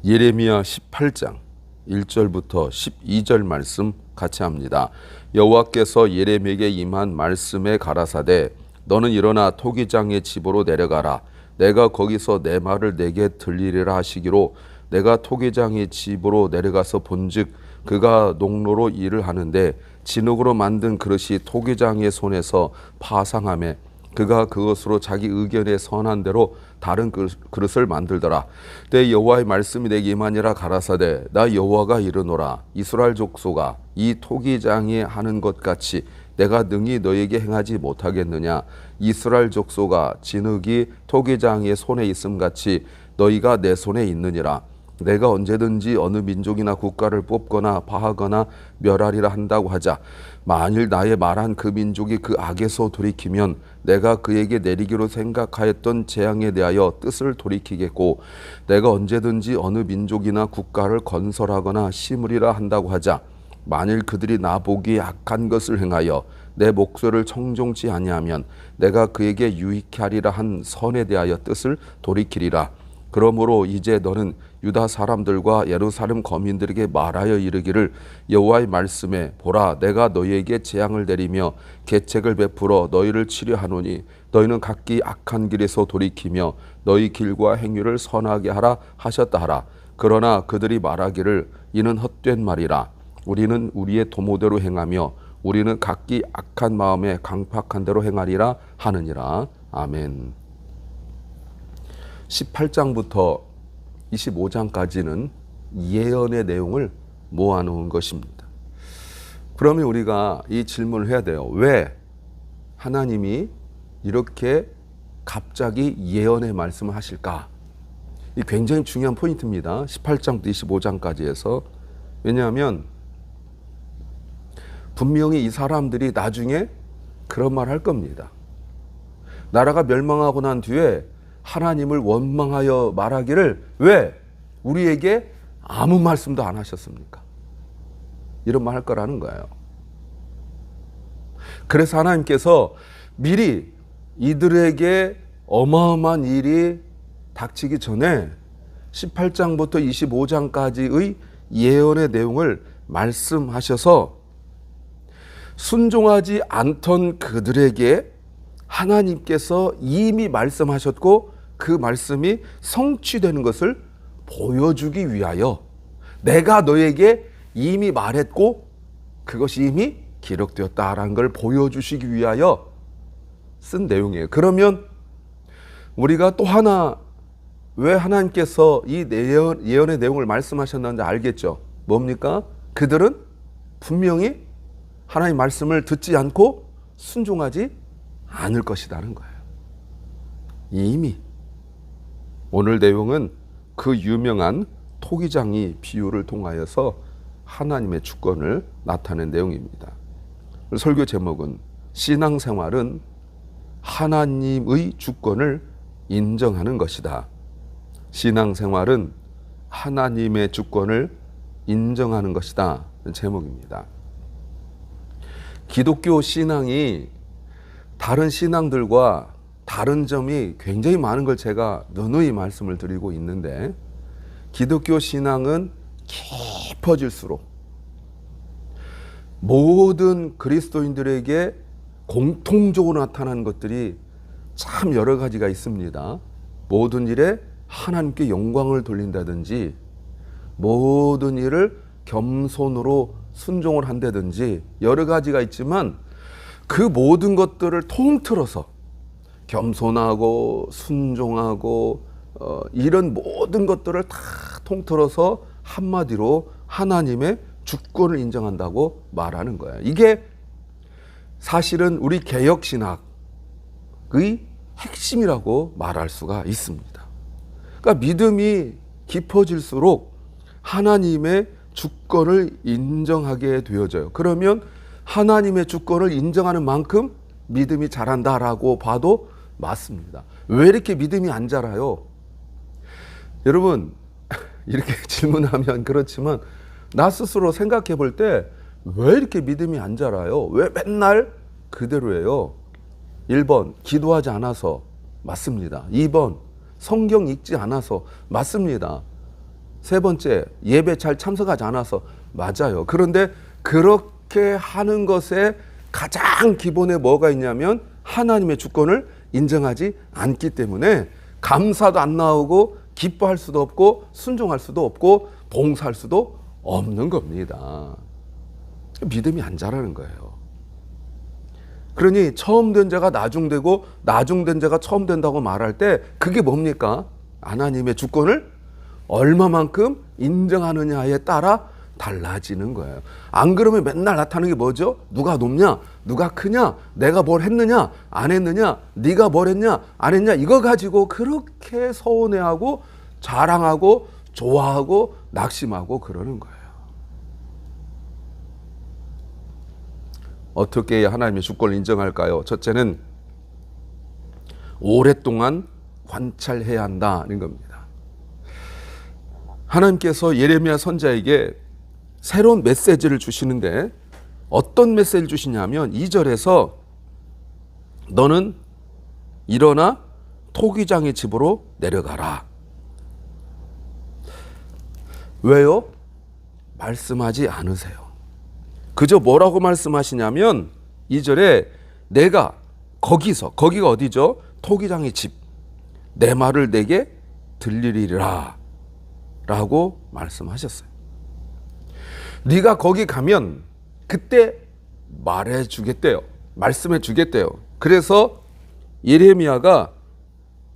예레미야 18장 1절부터 12절 말씀 같이 합니다. 여호와께서 예레미야에게 임한 말씀에 가라사대 너는 일어나 토기장의 집으로 내려가라. 내가 거기서 내 말을 내게 들리리라 하시기로 내가 토기장의 집으로 내려가서 본즉 그가 농로로 일을 하는데 진흙으로 만든 그릇이 토기장의 손에서 파상하며 그가 그것으로 자기 의견에 선한 대로 다른 그릇을 만들더라. 때 여호와의 말씀이 내게 임하니라 가라사대 나 여호와가 이르노라. 이스라엘 족속아 이 토기장이 하는 것 같이 내가 능히 너에게 행하지 못하겠느냐. 이스라엘 족속아 진흙이 토기장의 손에 있음 같이 너희가 내 손에 있느니라. 내가 언제든지 어느 민족이나 국가를 뽑거나 파하거나 멸하리라 한다고 하자. 만일 나의 말한 그 민족이 그 악에서 돌이키면 내가 그에게 내리기로 생각하였던 재앙에 대하여 뜻을 돌이키겠고 내가 언제든지 어느 민족이나 국가를 건설하거나 심으리라 한다고 하자. 만일 그들이 나보기에 악한 것을 행하여 내 목소리를 청종치 아니하면 내가 그에게 유익케 하리라 한 선에 대하여 뜻을 돌이키리라. 그러므로 이제 너는 유다 사람들과 예루살렘 거민들에게 말하여 이르기를 여호와의 말씀에 보라 내가 너희에게 재앙을 내리며 계책을 베풀어 너희를 치료하노니 너희는 각기 악한 길에서 돌이키며 너희 길과 행위를 선하게 하라 하셨다 하라. 그러나 그들이 말하기를 이는 헛된 말이라. 우리는 우리의 도모대로 행하며 우리는 각기 악한 마음에 강팍한 대로 행하리라 하느니라. 아멘. 18장부터 25장까지는 예언의 내용을 모아놓은 것입니다. 그러면 우리가 이 질문을 해야 돼요. 왜 하나님이 이렇게 갑자기 예언의 말씀을 하실까? 이 굉장히 중요한 포인트입니다. 18장부터 25장까지 해서. 왜냐하면 분명히 이 사람들이 나중에 그런 말 할 겁니다. 나라가 멸망하고 난 뒤에 하나님을 원망하여 말하기를 왜 우리에게 아무 말씀도 안 하셨습니까? 이런 말 할 거라는 거예요. 그래서 하나님께서 미리 이들에게 어마어마한 일이 닥치기 전에 18장부터 25장까지의 예언의 내용을 말씀하셔서 순종하지 않던 그들에게 하나님께서 이미 말씀하셨고 그 말씀이 성취되는 것을 보여주기 위하여 내가 너에게 이미 말했고 그것이 이미 기록되었다라는 걸 보여주시기 위하여 쓴 내용이에요. 그러면 우리가 또 하나 왜 하나님께서 이 예언의 내용을 말씀하셨는지 알겠죠? 뭡니까? 그들은 분명히 하나님의 말씀을 듣지 않고 순종하지 않을 것이라는 거예요. 이미 오늘 내용은 그 유명한 토기장이 비유를 통하여서 하나님의 주권을 나타낸 내용입니다. 설교 제목은 신앙생활은 하나님의 주권을 인정하는 것이다. 신앙생활은 하나님의 주권을 인정하는 것이다. 제목입니다. 기독교 신앙이 다른 신앙들과 다른 점이 굉장히 많은 걸 제가 누누이 말씀을 드리고 있는데 기독교 신앙은 깊어질수록 모든 그리스도인들에게 공통적으로 나타나는 것들이 참 여러 가지가 있습니다. 모든 일에 하나님께 영광을 돌린다든지 모든 일을 겸손으로 순종을 한다든지 여러 가지가 있지만 그 모든 것들을 통틀어서 겸손하고 순종하고 이런 모든 것들을 다 통틀어서 한마디로 하나님의 주권을 인정한다고 말하는 거예요. 이게 사실은 우리 개혁신학의 핵심이라고 말할 수가 있습니다. 그러니까 믿음이 깊어질수록 하나님의 주권을 인정하게 되어져요. 그러면 하나님의 주권을 인정하는 만큼 믿음이 자란다라고 봐도 맞습니다. 왜 이렇게 믿음이 안 자라요? 여러분 이렇게 질문하면 그렇지만 나 스스로 생각해 볼 때 왜 이렇게 믿음이 안 자라요? 왜 맨날 그대로예요? 1번 기도하지 않아서 맞습니다. 2번 성경 읽지 않아서 맞습니다. 세 번째, 예배 잘 참석하지 않아서. 맞아요. 그런데 그렇게 하는 것에 가장 기본에 뭐가 있냐면 하나님의 주권을 인정하지 않기 때문에 감사도 안 나오고 기뻐할 수도 없고 순종할 수도 없고 봉사할 수도 없는 겁니다. 믿음이 안 자라는 거예요. 그러니 처음 된 자가 나중되고 나중된 자가 처음 된다고 말할 때 그게 뭡니까? 하나님의 주권을 얼마만큼 인정하느냐에 따라 달라지는 거예요. 안 그러면 맨날 나타나는 게 뭐죠? 누가 높냐? 누가 크냐? 내가 뭘 했느냐? 안 했느냐? 네가 뭘 했냐? 안 했냐? 이거 가지고 그렇게 서운해하고 자랑하고 좋아하고 낙심하고 그러는 거예요. 어떻게 해야 하나님의 주권을 인정할까요? 첫째는 오랫동안 관찰해야 한다는 겁니다. 하나님께서 예레미야 선지자에게 새로운 메시지를 주시는데 어떤 메시지를 주시냐면 2절에서 너는 일어나 토기장의 집으로 내려가라. 왜요? 말씀하지 않으세요. 그저 뭐라고 말씀하시냐면 2절에 내가 거기가 어디죠? 토기장의 집, 내 말을 내게 들리리라 라고 말씀하셨어요. 네가 거기 가면 그때 말해 주겠대요. 말씀해 주겠대요. 그래서 예레미야가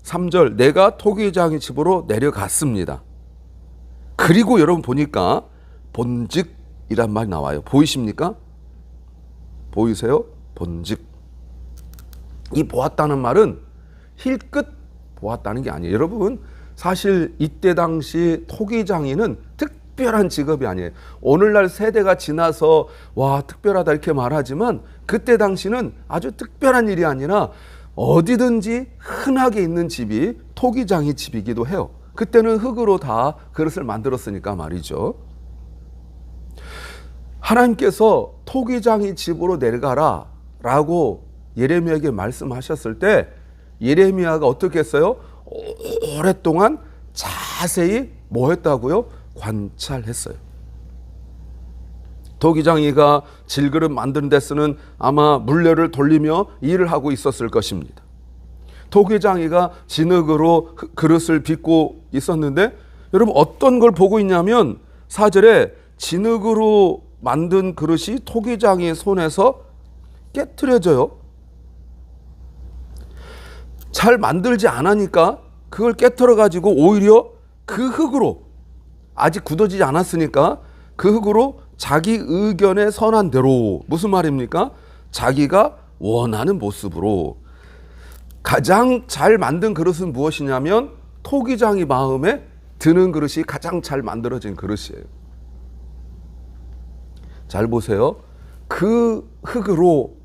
3절 내가 토기장의 집으로 내려갔습니다. 그리고 여러분 보니까 본즉 이란 말이 나와요. 보이십니까? 보이세요? 본즉. 이 보았다는 말은 힐끗 보았다는 게 아니에요. 여러분 사실 이때 당시 토기장이는 특별한 직업이 아니에요. 오늘날 세대가 지나서 와 특별하다 이렇게 말하지만 그때 당시는 아주 특별한 일이 아니라 어디든지 흔하게 있는 집이 토기장이 집이기도 해요. 그때는 흙으로 다 그릇을 만들었으니까 말이죠. 하나님께서 토기장이 집으로 내려가라 라고 예레미야에게 말씀하셨을 때 예레미야가 어떻게 했어요? 오랫동안 자세히 뭐 했다고요? 관찰했어요. 토기장이가 질그릇 만드는 데 쓰는 아마 물레를 돌리며 일을 하고 있었을 것입니다. 토기장이가 진흙으로 그릇을 빚고 있었는데 여러분 어떤 걸 보고 있냐면 4절에 진흙으로 만든 그릇이 토기장이의 손에서 깨트려져요. 잘 만들지 않으니까 그걸 깨트려 가지고 오히려 그 흙으로 아직 굳어지지 않았으니까 그 흙으로 자기 의견에 선한 대로 무슨 말입니까? 자기가 원하는 모습으로 가장 잘 만든 그릇은 무엇이냐면 토기장이 마음에 드는 그릇이 가장 잘 만들어진 그릇이에요. 잘 보세요. 그 흙으로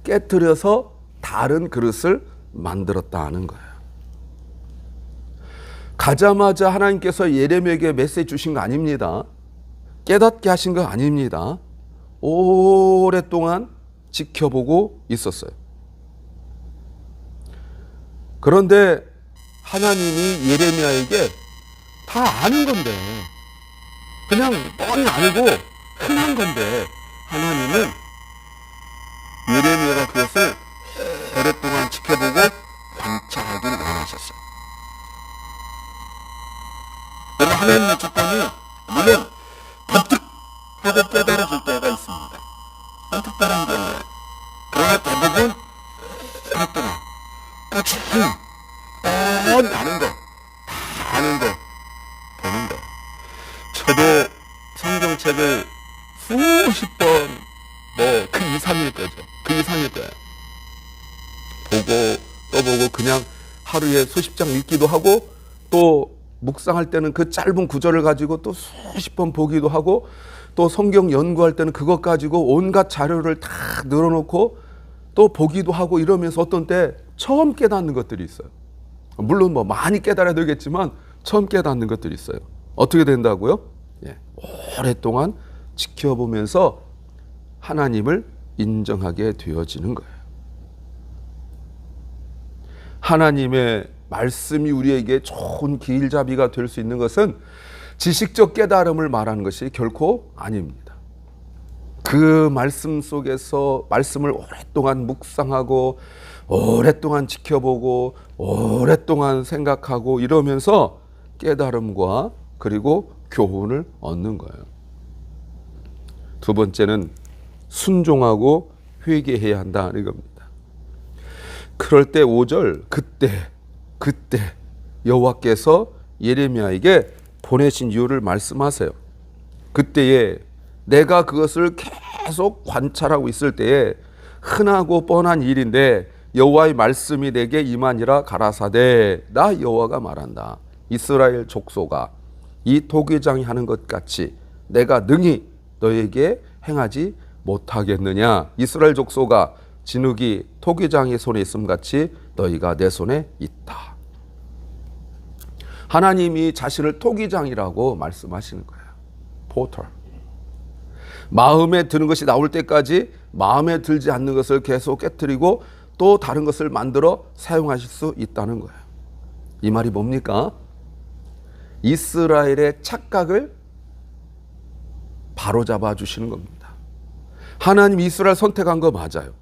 깨트려서 다른 그릇을 만들었다는 거예요. 가자마자 하나님께서 예레미야에게 메시지 주신 거 아닙니다. 깨닫게 하신 거 아닙니다. 오랫동안 지켜보고 있었어요. 그런데 하나님이 예레미야에게 다 아는 건데 그냥 뻔히 알고 흔한 건데 하나님은 예레미야가 그것을 오랫동안 지켜보고 관찰하기를 원하셨어요. 하나님의 주권이 물론 번뜩 하고 깨달아질 때가 있습니다. 특별한 경우에. 그러나 대부분 오랫동안 꾸준히 뻔히 아는 거, 다 아는 거, 보는 거. 저도 성경책을 수십 번, 그 이상일 거죠. 그 이상일 거예요. 보고 또 보고 그냥 하루에 수십 장 읽기도 하고 또 묵상할 때는 그 짧은 구절을 가지고 또 수십 번 보기도 하고 또 성경 연구할 때는 그것 가지고 온갖 자료를 다 늘어놓고 또 보기도 하고 이러면서 어떤 때 처음 깨닫는 것들이 있어요. 물론 많이 깨달아야 되겠지만 처음 깨닫는 것들이 있어요. 어떻게 된다고요? 오랫동안 지켜보면서 하나님을 인정하게 되어지는 거예요. 하나님의 말씀이 우리에게 좋은 길잡이가 될 수 있는 것은 지식적 깨달음을 말하는 것이 결코 아닙니다. 그 말씀 속에서 말씀을 오랫동안 묵상하고 오랫동안 지켜보고 오랫동안 생각하고 이러면서 깨달음과 그리고 교훈을 얻는 거예요. 두 번째는 순종하고 회개해야 한다는 겁니다. 그럴 때 5절 그때 여호와께서 예레미야에게 보내신 이유를 말씀하세요. 그때에 내가 그것을 계속 관찰하고 있을 때에 흔하고 뻔한 일인데 여호와의 말씀이 내게 임하니라 가라사대 나 여호와가 말한다. 이스라엘 족속아 이 토기장이 하는 것 같이 내가 능히 너에게 행하지 못하겠느냐. 이스라엘 족속아 진흙이 토기장의 손에 있음 같이 너희가 내 손에 있다. 하나님이 자신을 토기장이라고 말씀하시는 거예요. 포터. 마음에 드는 것이 나올 때까지 마음에 들지 않는 것을 계속 깨트리고 또 다른 것을 만들어 사용하실 수 있다는 거예요. 이 말이 뭡니까? 이스라엘의 착각을 바로잡아 주시는 겁니다. 하나님 이스라엘 선택한 거 맞아요.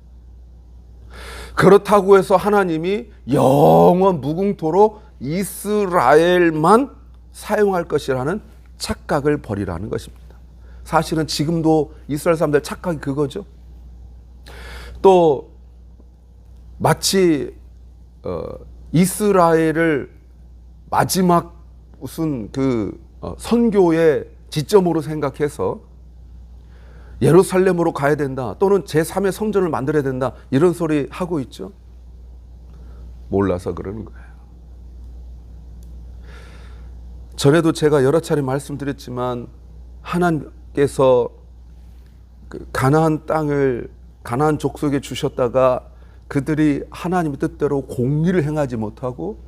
그렇다고 해서 하나님이 영원 무궁토록 이스라엘만 사용할 것이라는 착각을 버리라는 것입니다. 사실은 지금도 이스라엘 사람들 착각이 그거죠. 또 마치 이스라엘을 마지막 무슨 선교의 지점으로 생각해서 예루살렘으로 가야 된다 또는 제3의 성전을 만들어야 된다 이런 소리 하고 있죠. 몰라서 그러는 거예요. 전에도 제가 여러 차례 말씀드렸지만 하나님께서 가나안 땅을 가나안 족속에 주셨다가 그들이 하나님의 뜻대로 공의를 행하지 못하고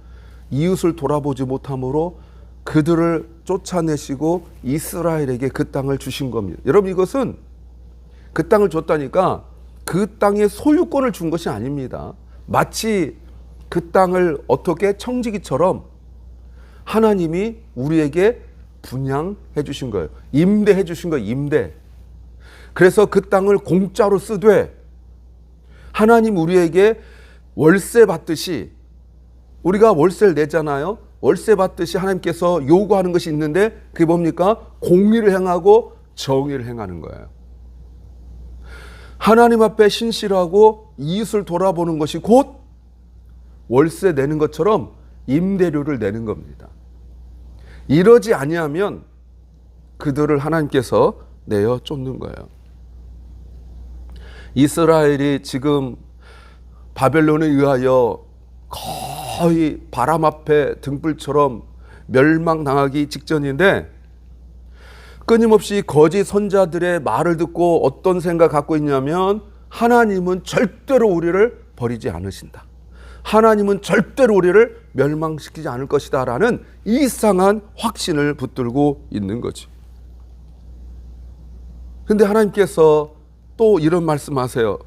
이웃을 돌아보지 못함으로 그들을 쫓아내시고 이스라엘에게 그 땅을 주신 겁니다. 여러분 이것은 그 땅을 줬다니까 그 땅의 소유권을 준 것이 아닙니다. 마치 그 땅을 어떻게 청지기처럼 하나님이 우리에게 분양해 주신 거예요. 임대해 주신 거예요. 임대. 그래서 그 땅을 공짜로 쓰되 하나님 우리에게 월세 받듯이 우리가 월세를 내잖아요. 월세 받듯이 하나님께서 요구하는 것이 있는데 그게 뭡니까? 공의를 행하고 정의를 행하는 거예요. 하나님 앞에 신실하고 이웃을 돌아보는 것이 곧 월세 내는 것처럼 임대료를 내는 겁니다. 이러지 아니하면 그들을 하나님께서 내어 쫓는 거예요. 이스라엘이 지금 바벨론에 의하여 거의 바람 앞에 등불처럼 멸망당하기 직전인데 끊임없이 거짓 선자들의 말을 듣고 어떤 생각 갖고 있냐면 하나님은 절대로 우리를 버리지 않으신다. 하나님은 절대로 우리를 멸망시키지 않을 것이다 라는 이상한 확신을 붙들고 있는 거죠. 그런데 하나님께서 또 이런 말씀하세요.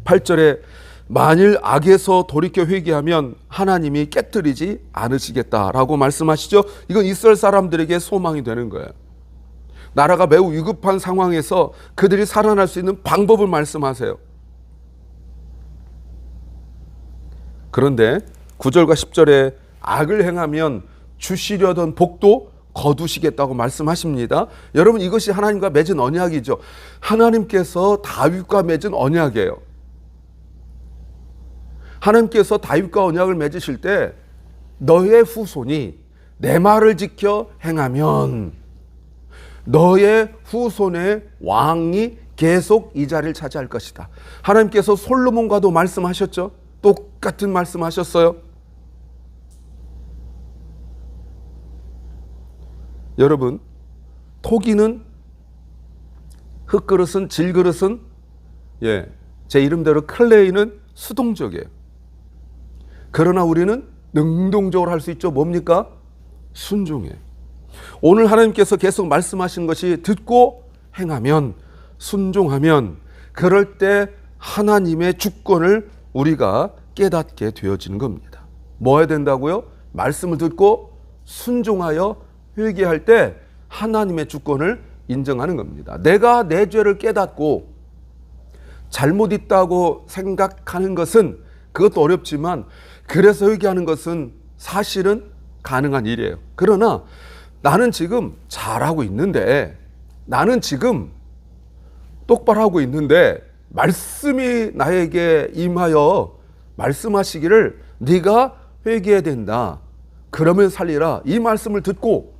8절에 만일 악에서 돌이켜 회개하면 하나님이 깨뜨리지 않으시겠다라고 말씀하시죠. 이건 이스라엘 사람들에게 소망이 되는 거예요. 나라가 매우 위급한 상황에서 그들이 살아날 수 있는 방법을 말씀하세요. 그런데 9절과 10절에 악을 행하면 주시려던 복도 거두시겠다고 말씀하십니다. 여러분 이것이 하나님과 맺은 언약이죠. 하나님께서 다윗과 맺은 언약이에요. 하나님께서 다윗과 언약을 맺으실 때 너의 후손이 내 말을 지켜 행하면 너의 후손의 왕이 계속 이 자리를 차지할 것이다. 하나님께서 솔로몬과도 말씀하셨죠. 똑같은 말씀하셨어요. 여러분 토기는 흙그릇은 질그릇은 제 이름대로 클레이는 수동적이에요. 그러나 우리는 능동적으로 할 수 있죠. 뭡니까? 순종해. 오늘 하나님께서 계속 말씀하신 것이 듣고 행하면 순종하면 그럴 때 하나님의 주권을 우리가 깨닫게 되어지는 겁니다. 뭐 해야 된다고요? 말씀을 듣고 순종하여 회개할 때 하나님의 주권을 인정하는 겁니다. 내가 내 죄를 깨닫고 잘못 있다고 생각하는 것은 그것도 어렵지만 그래서 회개하는 것은 사실은 가능한 일이에요. 그러나 나는 지금 잘하고 있는데, 나는 지금 똑바로 하고 있는데 말씀이 나에게 임하여 말씀하시기를 네가 회개해야 된다. 그러면 살리라. 이 말씀을 듣고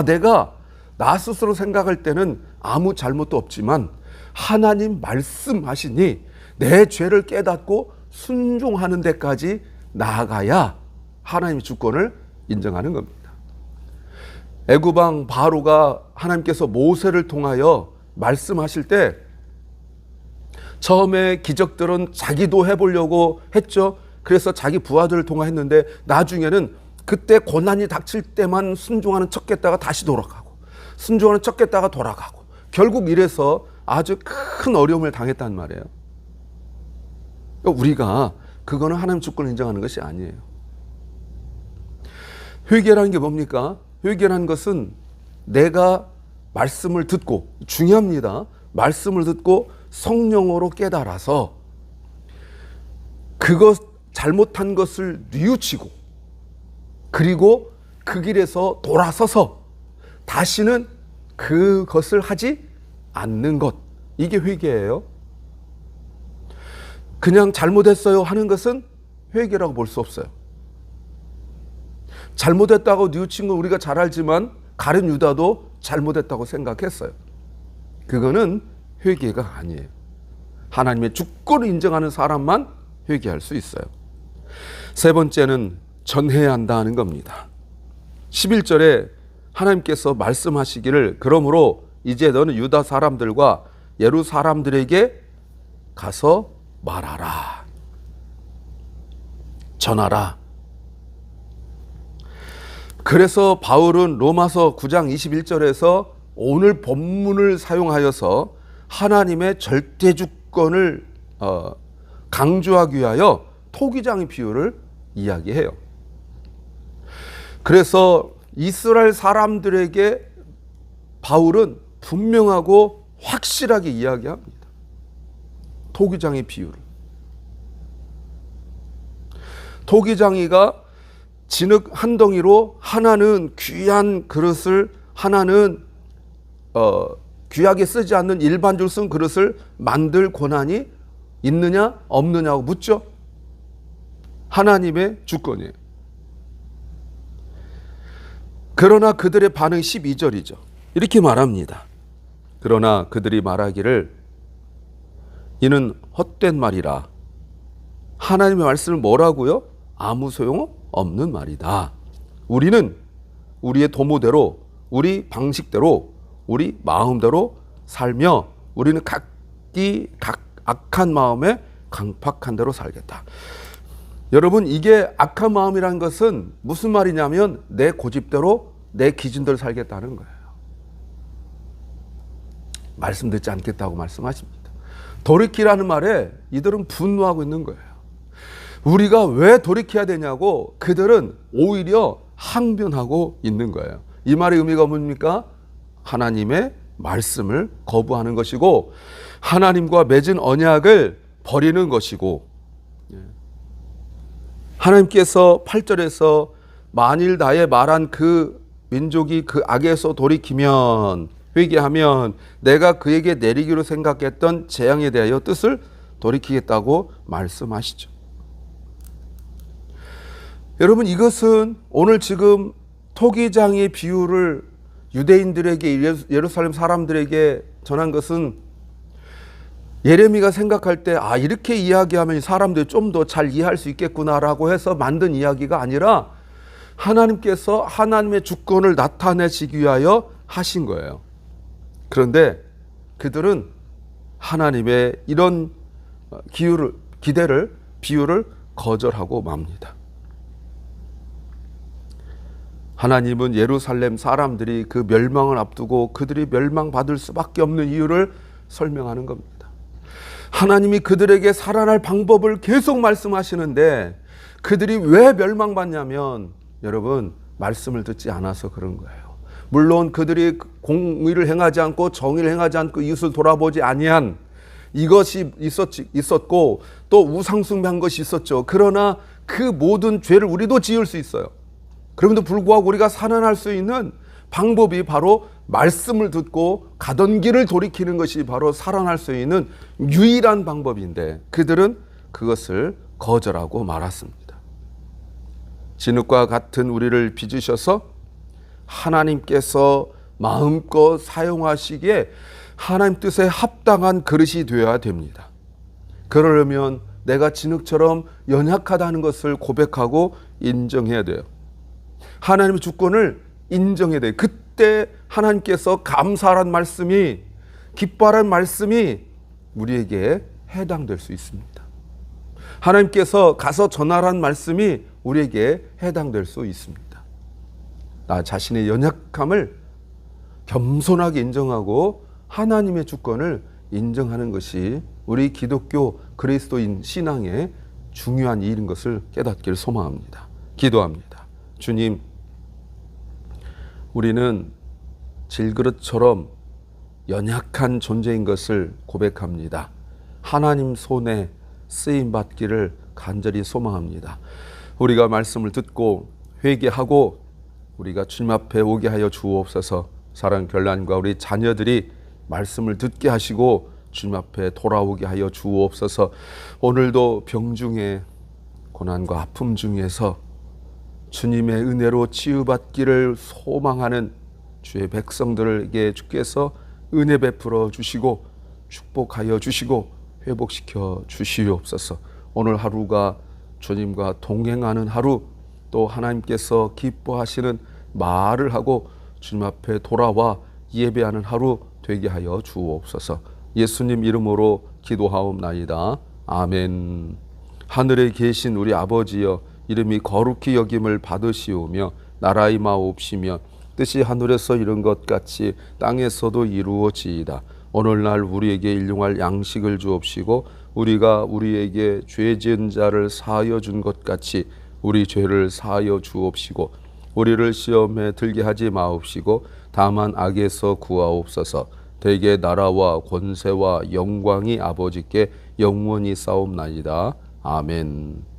내가 나 스스로 생각할 때는 아무 잘못도 없지만 하나님 말씀하시니 내 죄를 깨닫고 순종하는 데까지 나아가야 하나님의 주권을 인정하는 겁니다. 애굽왕 바로가 하나님께서 모세를 통하여 말씀하실 때 처음에 기적들은 자기도 해보려고 했죠. 그래서 자기 부하들을 통화했는데 나중에는 그때 고난이 닥칠 때만 순종하는 척했다가 다시 돌아가고, 순종하는 척했다가 돌아가고, 결국 이래서 아주 큰 어려움을 당했단 말이에요. 우리가 그거는 하나님 주권을 인정하는 것이 아니에요. 회개라는 게 뭡니까? 회개라는 것은 내가 말씀을 듣고, 중요합니다. 말씀을 듣고 성령으로 깨달아서 그것 잘못한 것을 뉘우치고 그리고 그 길에서 돌아서서 다시는 그것을 하지 않는 것. 이게 회개예요. 그냥 잘못했어요 하는 것은 회개라고 볼 수 없어요. 잘못했다고 뉘우친 건 우리가 잘 알지만 가룟 유다도 잘못했다고 생각했어요. 그거는 회개가 아니에요. 하나님의 주권을 인정하는 사람만 회개할 수 있어요. 세 번째는 전해야 한다는 겁니다. 11절에 하나님께서 말씀하시기를 그러므로 이제 너는 유다 사람들과 예루 사람들에게 가서 말하라. 전하라. 그래서 바울은 로마서 9장 21절에서 오늘 본문을 사용하여서 하나님의 절대 주권을 강조하기 위하여 토기장의 비유를 이야기해요. 그래서 이스라엘 사람들에게 바울은 분명하고 확실하게 이야기합니다. 토기장의 비유를. 토기장이가 진흙 한 덩이로 하나는 귀한 그릇을, 하나는 귀하게 쓰지 않는 일반적으로 쓴 그릇을 만들 권한이 있느냐 없느냐고 묻죠. 하나님의 주권이에요. 그러나 그들의 반응 12절이죠. 이렇게 말합니다. 그러나 그들이 말하기를 이는 헛된 말이라. 하나님의 말씀을 뭐라고요? 아무 소용 없는 말이다. 우리는 우리의 도모대로, 우리 방식대로, 우리 마음대로 살며 우리는 각기 각 악한 마음에 강팍한 대로 살겠다. 여러분, 이게 악한 마음이라는 것은 무슨 말이냐면 내 고집대로 내 기준대로 살겠다는 거예요. 말씀 듣지 않겠다고 말씀하십니다. 돌이키라는 말에 이들은 분노하고 있는 거예요. 우리가 왜 돌이켜야 되냐고 그들은 오히려 항변하고 있는 거예요. 이 말의 의미가 뭡니까? 하나님의 말씀을 거부하는 것이고 하나님과 맺은 언약을 버리는 것이고, 하나님께서 8절에서 만일 나의 말한 그 민족이 그 악에서 돌이키면, 회개하면 내가 그에게 내리기로 생각했던 재앙에 대하여 뜻을 돌이키겠다고 말씀하시죠. 여러분, 이것은 오늘 지금 토기장의 비유를 유대인들에게, 예루살렘 사람들에게 전한 것은 예레미야가 생각할 때 이렇게 이야기하면 사람들이 좀 더 잘 이해할 수 있겠구나라고 해서 만든 이야기가 아니라 하나님께서 하나님의 주권을 나타내시기 위하여 하신 거예요. 그런데 그들은 하나님의 이런 비유를 거절하고 맙니다. 하나님은 예루살렘 사람들이 그 멸망을 앞두고 그들이 멸망받을 수밖에 없는 이유를 설명하는 겁니다. 하나님이 그들에게 살아날 방법을 계속 말씀하시는데 그들이 왜 멸망받냐면 여러분 말씀을 듣지 않아서 그런 거예요. 물론 그들이 공의를 행하지 않고 정의를 행하지 않고 이웃을 돌아보지 아니한 이것이 있었고 또 우상숭배한 것이 있었죠. 그러나 그 모든 죄를 우리도 지을 수 있어요. 그럼에도 불구하고 우리가 살아날 수 있는 방법이 바로 말씀을 듣고 가던 길을 돌이키는 것이 바로 살아날 수 있는 유일한 방법인데 그들은 그것을 거절하고 말았습니다. 진흙과 같은 우리를 빚으셔서 하나님께서 마음껏 사용하시기에 하나님 뜻에 합당한 그릇이 되어야 됩니다. 그러려면 내가 진흙처럼 연약하다는 것을 고백하고 인정해야 돼요. 하나님의 주권을 인정해야 돼요. 그때 하나님께서 감사하라는 말씀이, 기뻐하라는 말씀이 우리에게 해당될 수 있습니다. 하나님께서 가서 전하라는 말씀이 우리에게 해당될 수 있습니다. 나 자신의 연약함을 겸손하게 인정하고 하나님의 주권을 인정하는 것이 우리 기독교 그리스도인 신앙의 중요한 일인 것을 깨닫기를 소망합니다. 기도합니다. 주님, 우리는 질그릇처럼 연약한 존재인 것을 고백합니다. 하나님 손에 쓰임받기를 간절히 소망합니다. 우리가 말씀을 듣고 회개하고 우리가 주님 앞에 오게 하여 주옵소서. 사랑 결란과 우리 자녀들이 말씀을 듣게 하시고 주님 앞에 돌아오게 하여 주옵소서. 오늘도 병중에 고난과 아픔 중에서 주님의 은혜로 치유받기를 소망하는 주의 백성들에게 주께서 은혜 베풀어 주시고 축복하여 주시고 회복시켜 주시옵소서. 오늘 하루가 주님과 동행하는 하루, 또 하나님께서 기뻐하시는 말을 하고 주님 앞에 돌아와 예배하는 하루 되게 하여 주옵소서. 예수님 이름으로 기도하옵나이다. 아멘. 하늘에 계신 우리 아버지여, 이름이 거룩히 여김을 받으시오며 나라의 마옵시며 뜻이 하늘에서 이룬 것 같이 땅에서도 이루어지이다. 오늘날 우리에게 일용할 양식을 주옵시고 우리가 우리에게 죄 지은 자를 사하여 준 것 같이 우리 죄를 사하여 주옵시고 우리를 시험에 들게 하지 마옵시고 다만 악에서 구하옵소서. 대개 나라와 권세와 영광이 아버지께 영원히 싸움나이다. 아멘.